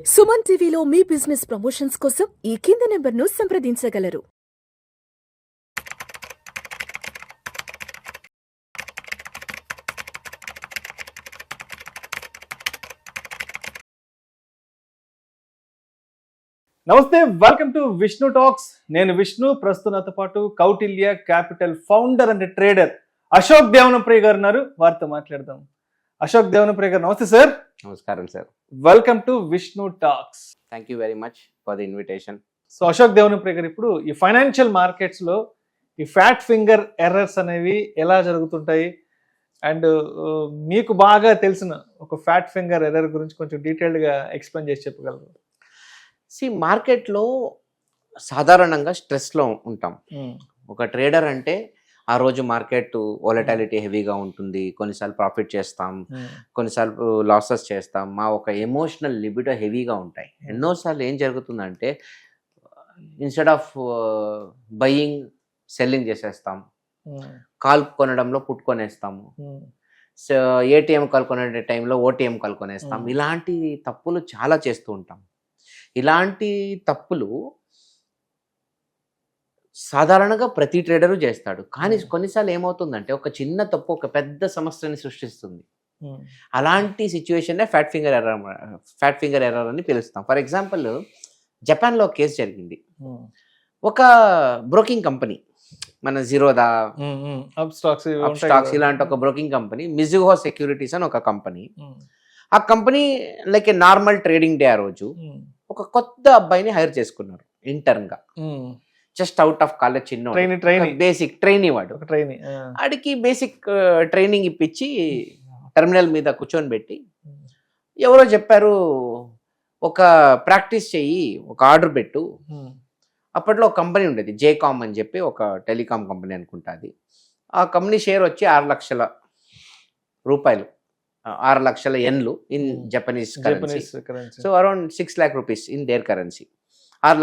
సుమన్ టీవీలో మీ business promotions కోసం ఈ కింది నెంబర్ను సంప్రదించగలరు. నమస్తే, వెల్కమ్ టు విష్ణు టాక్స్. నేను విష్ణు. ప్రస్తుతం నాతో పాటు Kautilya capital founder and trader Ashok Devanapriya garu ఉన్నారు. వారితో మాట్లాడదాం. అశోక్ దేవనప్రియ గారు, నమస్తే సార్. నమస్కారం sir. Welcome to Vishnu talks. Thank you very much for the invitation. So Ashok Devanapriya garu, ఇప్పుడు ఈ ఫైనాన్షియల్ మార్కెట్స్ లో ఈ ఫ్యాట్ ఫింగర్ ఎర్రర్స్ అనేవి ఎలా జరుగుతుంటాయి, అండ్ మీకు బాగా తెలిసిన ఒక ఫ్యాట్ ఫింగర్ ఎర్రర్ గురించి కొంచెం డీటెయిల్డ్ గా ఎక్స్ప్లెయిన్ చేసి చెప్పగలరు? మార్కెట్లో సాధారణంగా స్ట్రెస్లో ఉంటాం. ఒక ట్రేడర్ అంటే ఆ రోజు మార్కెట్ వాలటాలిటీ హెవీగా ఉంటుంది, కొన్నిసార్లు ప్రాఫిట్ చేస్తాం, కొన్నిసార్లు లాసెస్ చేస్తాం. మా ఒక ఎమోషనల్ లిబిడో హెవీగా ఉంటాయి. ఎన్నోసార్లు ఏం జరుగుతుందంటే ఇన్స్టెడ్ ఆఫ్ బయింగ్ సెల్లింగ్ చేసేస్తాం, కాల్ కొనడంలో పుట్ కొనేస్తాము, ఏటీఎం కాల్ కొనే టైంలో ఓటీఎం కాల్ కొనేస్తాం. ఇలాంటి తప్పులు చాలా చేస్తూ ఉంటాం. ఇలాంటి తప్పులు సాధారణంగా ప్రతి ట్రేడరు చేస్తాడు. కానీ కొన్నిసార్లు ఏమవుతుందంటే ఒక చిన్న తప్పు ఒక పెద్ద సమస్యని సృష్టిస్తుంది. అలాంటి సిచ్యువేషన్నే ఫ్యాట్ ఫింగర్ ఎర్రర్ అని పిలుస్తాం. ఫర్ ఎగ్జాంపుల్, జపాన్లో కేసు జరిగింది. ఒక బ్రోకింగ్ కంపెనీ, మన జిరోదా, స్టాక్స్ ఇలాంటి ఒక బ్రోకింగ్ కంపెనీ, మిజుహో సెక్యూరిటీస్ అని ఒక కంపెనీ. ఆ కంపెనీ లైక్ ఏ నార్మల్ ట్రేడింగ్ డే ఆ రోజు ఒక కొత్త అబ్బాయిని హైర్ చేసుకున్నారు ఇంటర్న్ గా. జస్ట్ అవుట్ ఆఫ్ కాలేజ్, చిన్న బేసిక్ ట్రైనీ వాడు. ఆడికి బేసిక్ ట్రైనింగ్ ఇప్పించి టెర్మినల్ మీద కూర్చొని పెట్టి ఎవరో చెప్పారు, ఒక ప్రాక్టీస్ చెయ్యి, ఒక ఆర్డర్ పెట్టు. అప్పట్లో ఒక కంపెనీ ఉండేది, జేకామ్ అని చెప్పి, ఒక టెలికాం కంపెనీ అనుకుంటా. అది ఆ కంపెనీ షేర్ వచ్చి 6 లక్షల రూపాయలు, 6 లక్షల ఎన్లు in Japanese currency. So around 6 lakh rupees in their currency. 6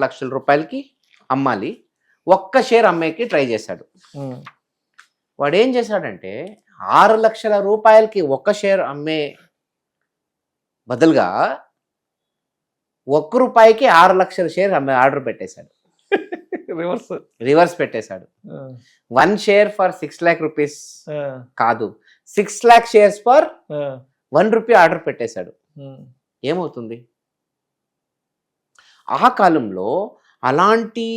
లక్షల రూపాయలకి అమ్మాలి. ఒక్క షేర్ అమ్మేకి ట్రై చేశాడు. వాడు ఏం చేశాడంటే 6 లక్షల రూపాయలకి ఒక్క షేర్ అమ్మే బదులుగా ₹1 6 లక్షల షేర్ అమ్మే ఆర్డర్ పెట్టేశాడు. రివర్స్ పెట్టేశాడు. 1 షేర్ ఫర్ 6 lakh rupees కాదు, 6 lakh షేర్స్ ఫర్ ₹1 ఆర్డర్ పెట్టేశాడు. ఏమవుతుంది? ఆ కాలంలో అలాంటి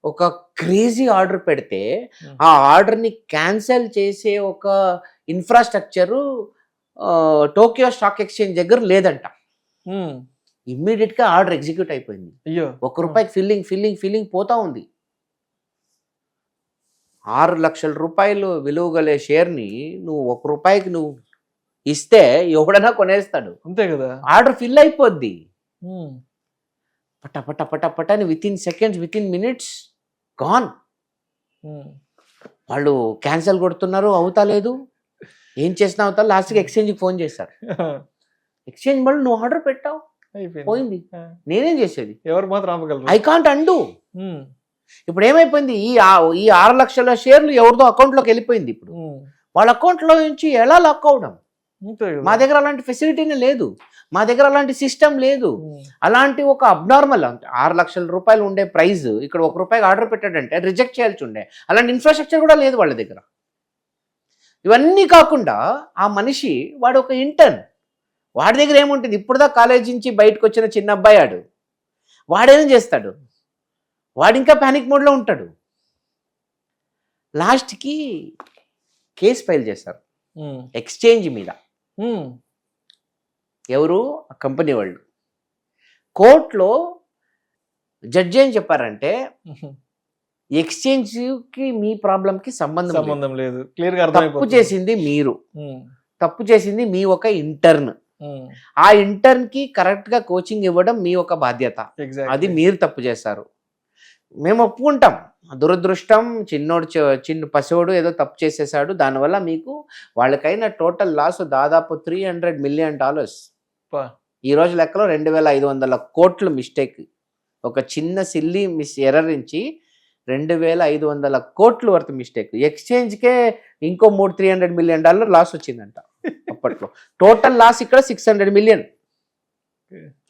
ఒక క్రేజీ ఆర్డర్ పెడితే ఆ ఆర్డర్ని క్యాన్సిల్ చేసే ఒక ఇన్ఫ్రాస్ట్రక్చరు టోక్యో స్టాక్ ఎక్స్చేంజ్ దగ్గర లేదంట. ఇమ్మీడియట్ గా ఆర్డర్ ఎగ్జిక్యూట్ అయిపోయింది. ₹1 ఫిల్లింగ్ పోతా ఉంది. 6 లక్షల రూపాయలు విలువ గల షేర్ని నువ్వు ₹1 నువ్వు ఇస్తే ఎవడన్నా కొనేస్తాడు, అంతే కదా. ఆర్డర్ ఫిల్ అయిపోద్ది. పట పట పట పట అని with in seconds, with in minutes gone. వాళ్ళు క్యాన్సిల్ కొడుతున్నారు, అవుతా లేదు. ఏం చేసినా అవుతా. లాస్ట్కి ఎక్స్చేంజ్కి ఫోన్ చేశారు. ఎక్స్చేంజ్ వాళ్ళు నువ్వు ఆర్డర్ పెట్టావు, పోయింది, నేనేం చేసేది, ఎవరు మాత్రం ఐ కాంట్ అండు. ఇప్పుడు ఏమైపోయింది, ఈ 6 లక్షల షేర్లు ఎవరిదో అకౌంట్లోకి వెళ్ళిపోయింది. ఇప్పుడు వాళ్ళ అకౌంట్లో నుంచి ఎలా లాక్ అవడం? మా దగ్గర అలాంటి ఫెసిలిటీనే లేదు, మా దగ్గర అలాంటి సిస్టమ్ లేదు. అలాంటి ఒక అబ్నార్మల్ 6 లక్షల రూపాయలు ఉండే ప్రైస్ ఇక్కడ ₹1 ఆర్డర్ పెట్టాడంటే రిజెక్ట్ చేయాల్సి ఉండే. అలాంటి ఇన్ఫ్రాస్ట్రక్చర్ కూడా లేదు వాళ్ళ దగ్గర. ఇవన్నీ కాకుండా ఆ మనిషి, వాడు ఒక ఇంటర్న్, వాడి దగ్గర ఏముంటుంది? ఇప్పుడుదా కాలేజీ నుంచి బయటకు వచ్చిన చిన్న అబ్బాయి ఆడు. వాడేం చేస్తాడు? వాడు ఇంకా ప్యానిక్ మోడ్లో ఉంటాడు. లాస్ట్కి కేసు ఫైల్ చేశారు ఎక్స్చేంజ్ మీద. ఎవరు? ఆ కంపెనీ వాళ్ళు. కోర్టులో జడ్జి ఏం చెప్పారంటే ఎక్స్చేంజ్కి మీ ప్రాబ్లంకి సంబంధం లేదు, తప్పు చేసింది మీరు, తప్పు చేసింది మీ ఒక ఇంటర్న్. ఆ ఇంటర్న్ కి కరెక్ట్ గా కోచింగ్ ఇవ్వడం మీ ఒక బాధ్యత. అది మీరు తప్పు చేశారు, మేము ఒప్పుకుంటాం. దురదృష్టం, చిన్న పసివాడు ఏదో తప్పు చేసేసాడు, దానివల్ల మీకు వాళ్ళకైనా టోటల్ లాస్ దాదాపు $300 million. ఈ రోజు లెక్కలో 2,500 కోట్లు మిస్టేక్. ఒక చిన్న సిల్లీ ఎర్రర్ నుంచి 2,500 కోట్లు వర్త్ మిస్టేక్. ఎక్స్చేంజ్కే ఇంకో $300 million లాస్ వచ్చిందంట అప్పట్లో. టోటల్ లాస్ ఇక్కడ $600 million.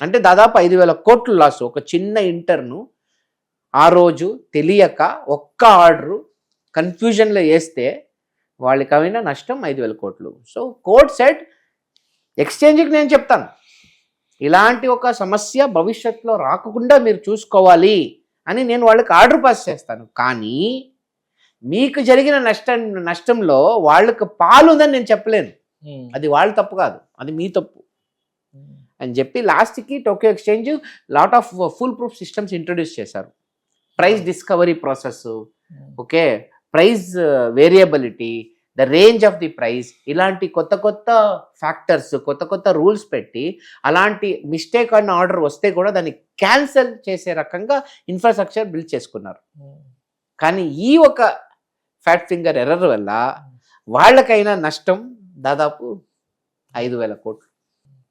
అంటే దాదాపు 5,000 కోట్లు లాస్. ఒక చిన్న ఇంటర్ను ఆ రోజు తెలియక ఒక్క ఆర్డరు కన్ఫ్యూజన్లో వేస్తే వాళ్ళకి అయిన నష్టం 5,000 కోట్లు. సో కోర్ట్ సెడ్ ఎక్స్చేంజ్కి నేను చెప్తాను ఇలాంటి ఒక సమస్య భవిష్యత్తులో రాకుండా మీరు చూసుకోవాలి అని నేను వాళ్ళకి ఆర్డర్ పాస్ చేస్తాను. కానీ మీకు జరిగిన నష్టంలో వాళ్ళకి పాలు ఉందని నేను చెప్పలేను. అది వాళ్ళ తప్పు కాదు, అది మీ తప్పు అని చెప్పి లాస్ట్కి Tokyo exchange lot of foolproof systems introduce చేశారు. Price discovery process, okay, price variability, the range of the price, ఇలాంటి కొత్త కొత్త ఫ్యాక్టర్స్, కొత్త కొత్త రూల్స్ పెట్టి అలాంటి మిస్టేక్ అన్న ఆర్డర్ వస్తే కూడా దాన్ని క్యాన్సిల్ చేసే రకంగా ఇన్ఫ్రాస్ట్రక్చర్ బిల్డ్ చేసుకున్నారు. కానీ ఈ ఒక ఫ్యాట్ ఫింగర్ ఎర్రర్ వల్ల వాళ్ళకైనా నష్టం దాదాపు 5,000 కోట్లు.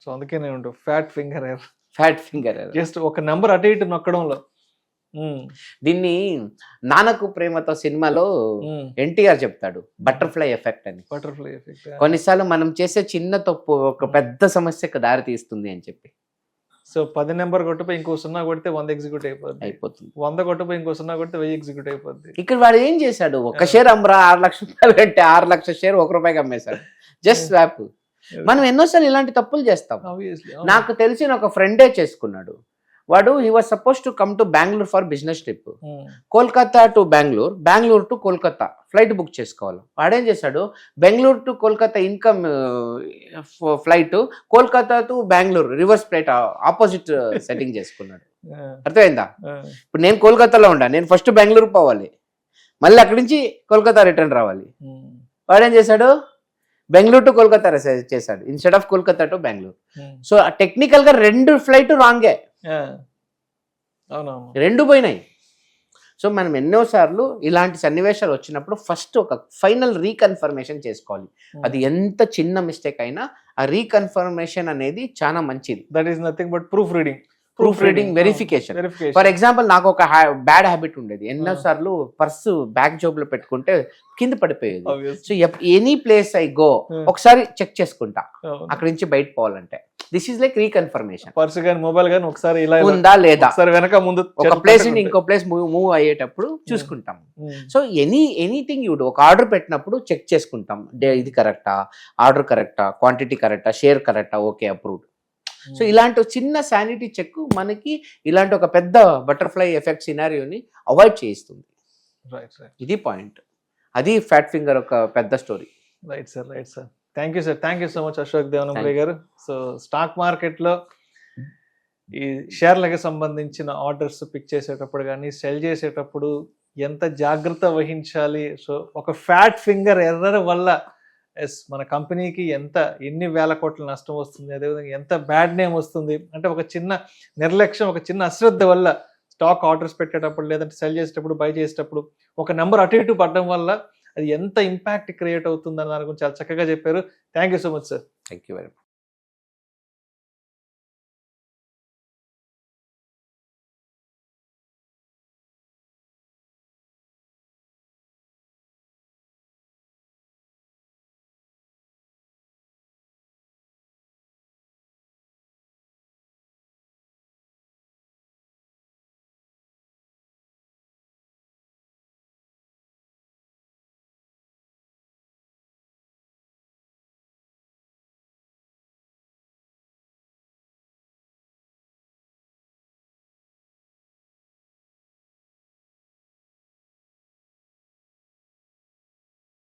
సో అందుకే నేను fat finger error, fat finger error, just ఒక నెంబర్ అటు ఇటు నొక్కడంలో. దీన్ని నాన్నకు ప్రేమతో సినిమాలో ఎన్టీఆర్ చెప్తాడు బటర్ఫ్లై ఎఫెక్ట్ అని. Butterfly effect. కొన్నిసార్లు మనం చేసే చిన్న తప్పు ఒక పెద్ద సమస్యకు దారి తీస్తుంది అని చెప్పి. సో 10 నెంబర్ కొట్టిపోయి ఇంకో 0 కొడితే 100 ఎగ్జిక్యూట్ అయిపోతుంది. 100 కొట్టిపోయి ఇంకో 0 కొడితే 1000 ఎగ్జిక్యూట్ అయిపోద్ది. ఇక్కడ వాడు ఏం చేశాడు, ఒక షేర్ అమ్మరా 6 లక్షల రూపాయలు కంటే 6 లక్షల షేర్ 1 రూపాయికి అమ్మేశాడు, జస్ట్ స్వాప్. మనం ఎన్నోసార్లు ఇలాంటి తప్పులు చేస్తాం. నాకు తెలిసిన ఒక ఫ్రెండే చేసుకున్నాడు. వాడు he was suppose to come to Bengaluru for business trip. Kolkata to Bengaluru, Bengaluru to Kolkata flight book చేసుకోవాలి. వాడేం చేశాడు, Bengaluru to Kolkata income flight, Kolkata to Bengaluru reverse flight opposite setting చేసుకున్నాడు. అర్థమైందా? ఇప్పుడు నేను కోల్కతాలో ఉండా, నేను ఫస్ట్ బెంగళూరు పోవాలి, మళ్ళీ అక్కడి నుంచి కోల్కతా రిటర్న్ రావాలి. వాడేం చేశాడు, బెంగళూరు టు కోల్కతా చేశాడు instead of Kolkata to Bengaluru. So technical గా 2 ఫ్లైట్ రాంగే, 2 పోయినాయి. సో మనం ఎన్నోసార్లు ఇలాంటి సన్నివేశాలు వచ్చినప్పుడు ఫస్ట్ ఒక ఫైనల్ రీకన్ఫర్మేషన్ చేసుకోవాలి. అది ఎంత చిన్న మిస్టేక్ అయినా ఆ రీకన్ఫర్మేషన్ అనేది చాలా మంచిది. That is nothing but proof reading, verification. For example నాకు ఒక బ్యాడ్ హ్యాబిట్ ఉండేది, ఎన్నోసార్లు పర్సు బ్యాక్ జోబ్ లో పెట్టుకుంటే కింద పడిపోయేది. So any place I go ఒకసారి చెక్ చేసుకుంటా అక్కడి నుంచి బయట పోవాలంటే. This is like reconfirmation. Purse గాని మొబైల్ గాని ఒకసారి ఇలా ఉందా లేదా, వెనక ముందు ఒక ప్లేస్ నుండి ఇంకో ప్లేస్ మూవ్ అయ్యేటప్పుడు చూసుకుంటాం. సో ఎనీథింగ్ యూ డూ, ఒక ఆర్డర్ పెట్టినప్పుడు చెక్ చేసుకుంటాం, ఇది కరెక్టా, ఆర్డర్ కరెక్టా, క్వాంటిటీ కరెక్టా, షేర్ కరెక్టా, ఓకే అప్రూవ్డ్. సో ఇలాంటి చిన్న శానిటీ చెక్ మనకి ఇలాంటి ఒక పెద్ద బటర్ఫ్లై ఎఫెక్ట్ సినారియోని అవాయిడ్ చేయిస్తుంది. ఇది పాయింట్. అది ఫ్యాట్ ఫింగర్ ఒక పెద్ద story. Right sir. Thank you so much Ashok Devanampalli garu. So stock మార్కెట్లో ఈ షేర్లకు సంబంధించిన ఆర్డర్స్ పిక్ చేసేటప్పుడు కానీ సెల్ చేసేటప్పుడు ఎంత జాగ్రత్త వహించాలి. సో ఒక ఫ్యాట్ ఫింగర్ ఎర్రర్ వల్ల మన కంపెనీకి ఎన్ని వేల కోట్ల నష్టం వస్తుంది, అదేవిధంగా ఎంత బ్యాడ్ నేమ్ వస్తుంది. అంటే ఒక చిన్న నిర్లక్ష్యం, ఒక చిన్న అశ్రద్ధ వల్ల స్టాక్ ఆర్డర్స్ పెట్టేటప్పుడు లేదంటే సెల్ చేసేటప్పుడు, బై చేసేటప్పుడు ఒక నెంబర్ అటు ఇటు పడడం వల్ల అది ఎంత ఇంపాక్ట్ క్రియేట్ అవుతుంది అన్న దాని గురించి చాలా చక్కగా చెప్పారు. Thank you so much sir. Thank you very much.